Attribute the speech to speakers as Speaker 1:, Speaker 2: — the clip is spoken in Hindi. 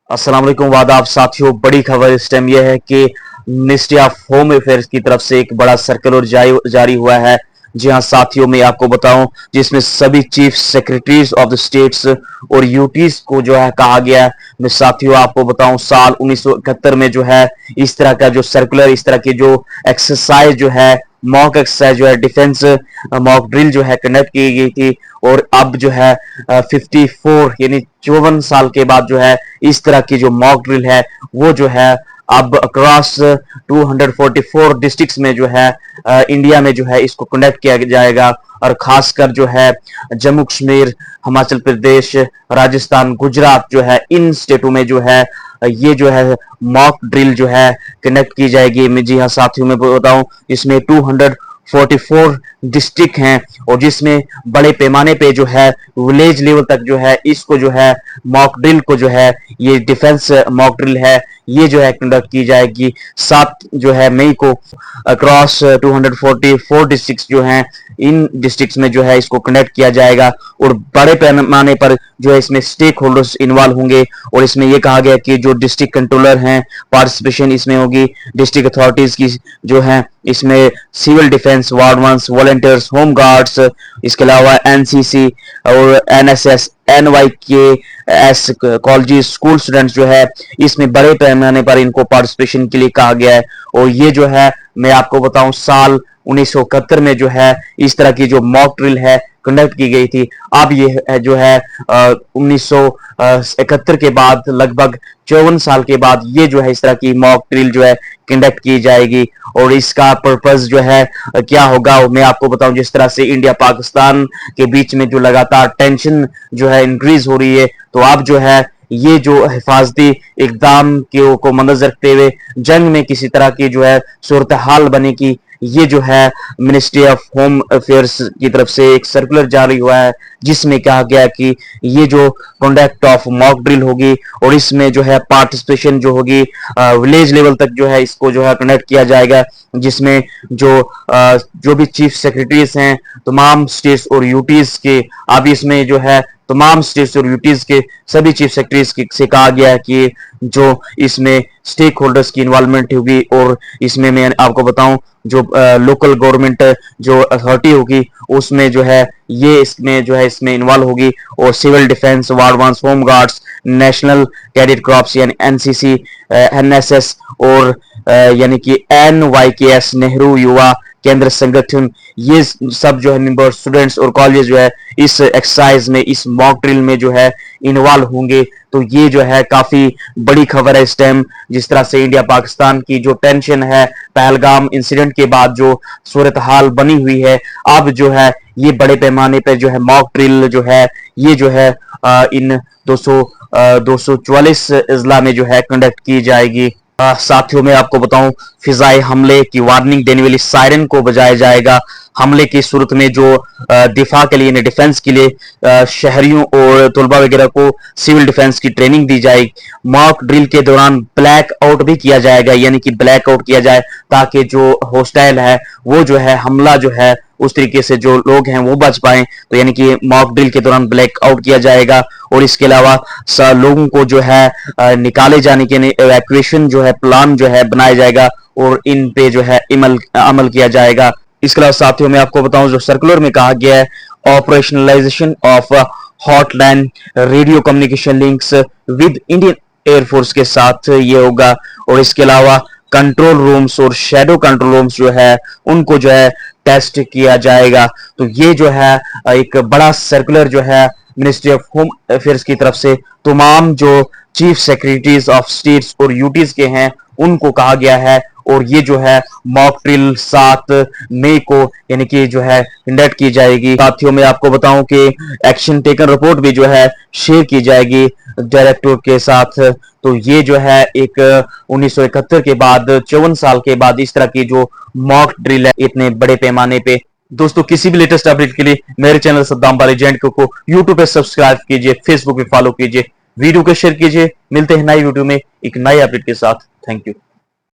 Speaker 1: अस्सलाम वालेकुम वादाब साथियों। बड़ी खबर इस टाइम यह है कि मिनिस्ट्री ऑफ होम अफेयर्स की तरफ से एक बड़ा सर्कुलर जारी हुआ है। जी हाँ साथियों, मैं आपको बताऊं, जिसमें सभी chief secretaries of the states और यूटीज को जो है कहा गया है। मैं साथियों आपको बताऊं, साल 1971 में जो है इस तरह का जो सर्कुलर, इस तरह की जो एक्सरसाइज जो है, मॉक एक्सरसाइज जो है, डिफेंस मॉक ड्रिल जो है कंडक्ट की गई थी। और अब जो है 54 यानी 54 साल के बाद जो है इस तरह की जो मॉक ड्रिल है वो जो है अब अक्रॉस 244 डिस्ट्रिक्ट्स में जो है इंडिया में जो है इसको कंडक्ट किया जाएगा। और खासकर जो है जम्मू कश्मीर, हिमाचल प्रदेश, राजस्थान, गुजरात जो है, इन स्टेटों में जो है ये जो है मॉक ड्रिल जो है कंडक्ट की जाएगी। मैं जी हाँ साथियों में बताऊं, इसमें 244 डिस्ट्रिक्ट हैं और जिसमें बड़े पैमाने पे जो है विलेज लेवल तक जो है इसको जो है मॉक ड्रिल को जो है, ये डिफेंस मॉक ड्रिल है, ये जो है कंडक्ट की जाएगी 7 जो है मई को। अक्रॉस 244 डिस्ट्रिक्ट्स जो हैं, इन डिस्ट्रिक्ट्स में जो है इसको कंडक्ट किया जाएगा और बड़े पैमाने पर जो है इसमें स्टेक होल्डर्स इन्वॉल्व होंगे। और इसमें यह कहा गया कि जो डिस्ट्रिक्ट कंट्रोलर हैं, पार्टिसिपेशन इसमें होगी डिस्ट्रिक्ट अथॉरिटीज की जो है, इसमें civil defence wardens, volunteers, home guards, इसके अलावा एनसीसी और NSS, NYKS, college, school students जो है इसमें बड़े पैमाने पर इनको पार्टिसिपेशन के लिए कहा गया है। और ये जो है मैं आपको बताऊं, साल 1971 में जो है इस तरह की जो मॉक ड्रिल है कंडक्ट की गई थी। अब ये जो है 1971 के बाद लगभग 54 साल के बाद ये जो है इस तरह की मॉक ड्रिल जो है कंडक्ट की जाएगी। और इसका पर्पस जो है क्या होगा मैं आपको बताऊं, जिस तरह से इंडिया पाकिस्तान के बीच में जो लगातार टेंशन जो है इंक्रीज हो रही है, तो अब जो है ये जो हिफाजती इकदाम को मद्देनजर रखते हुए जंग में किसी तरह की जो है सूरत हाल बने की, ये जो है मिनिस्ट्री ऑफ होम अफेयर्स की तरफ से एक सर्कुलर जारी हुआ है, जिसमें कहा गया कि ये जो कंडक्ट ऑफ मॉक ड्रिल होगी और इसमें जो है पार्टिसिपेशन जो होगी विलेज लेवल तक जो है इसको जो है कंडक्ट किया जाएगा, जिसमें जो भी चीफ सेक्रेटरीज हैं तमाम स्टेट्स और यूटीज के, अब इसमें जो है तमाम स्टेट्स और यूटीज के सभी चीफ सेक्रेटरीज से कहा गया है कि जो इसमें स्टेक होल्डर्स की इन्वॉल्वमेंट होगी। और इसमें मैं आपको बताऊं, जो लोकल गवर्नमेंट जो अथॉरिटी होगी उसमें जो है ये इसमें इन्वॉल्व होगी। और civil defence wardens, home guards, national cadet crops यानी एनसीसी, एनएसएस और यानी कि एनवाईकेएस, नेहरू युवा केंद्र संगठन, ये सब जो है मेंबर स्टूडेंट्स और कॉलेज जो है इस एक्सरसाइज में, इस मॉक ड्रिल में जो है इन्वॉल्व होंगे। तो ये जो है काफी बड़ी खबर है इस टाइम, जिस तरह से इंडिया पाकिस्तान की जो टेंशन है पहलगाम इंसिडेंट के बाद जो सूरत हाल बनी हुई है, अब जो है ये बड़े पैमाने पर जो है मॉक ड्रिल जो है ये जो है इन 244 अजला में जो है कंडक्ट की जाएगी। साथियों में आपको बताऊं, फिजाई हमले की वार्निंग देने वाली सायरन को बजाया जाएगा। हमले की सूरत में जो दिफा के लिए, डिफेंस के लिए शहरियों और तलबा वगैरह को सिविल डिफेंस की ट्रेनिंग दी जाएगी। मॉक ड्रिल के दौरान ब्लैक आउट भी किया जाएगा, यानी कि ब्लैक आउट किया जाए ताकि जो होस्टाइल है वो जो है हमला जो है उस तरीके से जो लोग हैं वो बच पाए। तो यानी कि मॉक ड्रिल के दौरान ब्लैक आउट किया जाएगा। और इसके अलावा लोगों को जो है निकाले जाने के लिए इवैक्यूएशन जो है प्लान जो है बनाया जाएगा और इन पे जो है अमल किया जाएगा। इसके अलावा साथियों में आपको बताऊं, जो सर्कुलर में कहा गया है, operationalisation of hotline radio communication links with Indian air force के साथ ये होगा। और इसके अलावा कंट्रोल रूम्स और शेडो कंट्रोल रूम्स जो है उनको जो है टेस्ट किया जाएगा। तो ये जो है एक बड़ा सर्कुलर जो है मिनिस्ट्री ऑफ होम अफेयर्स की तरफ से तमाम जो चीफ सेक्रेटरीज ऑफ स्टेट्स और यूटीज के हैं उनको कहा गया है। और ये जो है मॉक ड्रिल 7 मई को यानी कि जो है कंडक्ट की जाएगी। साथियों में आपको बताऊं कि एक्शन टेकन रिपोर्ट भी जो है शेयर की जाएगी डायरेक्टर के साथ। तो ये जो है एक 1971 के बाद 54 साल के बाद इस तरह की जो मॉक ड्रिल है इतने बड़े पैमाने पे। दोस्तों, किसी भी लेटेस्ट अपडेट के लिए मेरे चैनल सद्दाम बारी जैंट को यूट्यूब पे सब्सक्राइब कीजिए, फेसबुक पे फॉलो कीजिए, वीडियो को शेयर कीजिए। मिलते हैं नई वीडियो में एक नए अपडेट के साथ। Thank you.